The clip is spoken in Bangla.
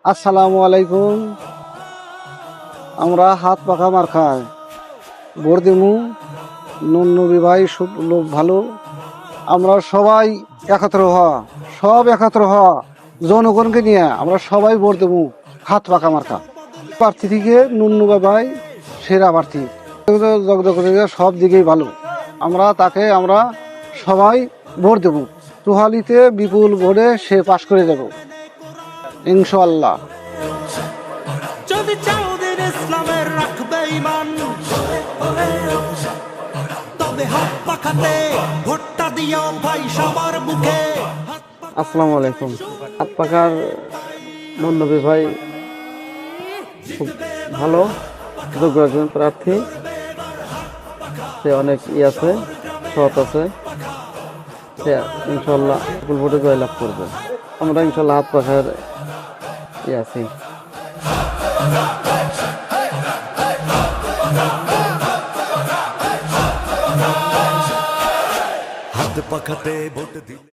আসসালামু আলাইকুম। আমরা হাত পাখা মার্কায় ভোট দিমু। নুননবী ভাই সব লোক ভালো। আমরা সবাই একত্র হওয়া, সব একত্র হওয়া, জনগণকে নিয়ে আমরা সবাই ভোট দেবো হাত পাখা মার্কা। প্রার্থী থেকে নুননবী ভাই সেরা প্রার্থী, সব দিকেই ভালো। আমরা সবাই ভোট দেবো। চুহালিতে বিপুল ভোটে সে পাশ করে যাব ইনশাআল্লাহ। যদি চাউদিন ইসলামের রাখবে ইমান, তবে হাত পাখাতে ভোটটা দিও ভাই সবার মুখে। আসসালামু আলাইকুম। হাত পাখার নুননবী ভাই খুব ভালো, যোগ্য একজন প্রার্থী। সে অনেক আছে, সৎ আছে। সে ইনশাল্লাহ বিপুল ভোটে জয়লাভ করবে। আমরা ইনশাল্লাহ হাত পাখার আছি। হাত পাখাতে ভোট দিলে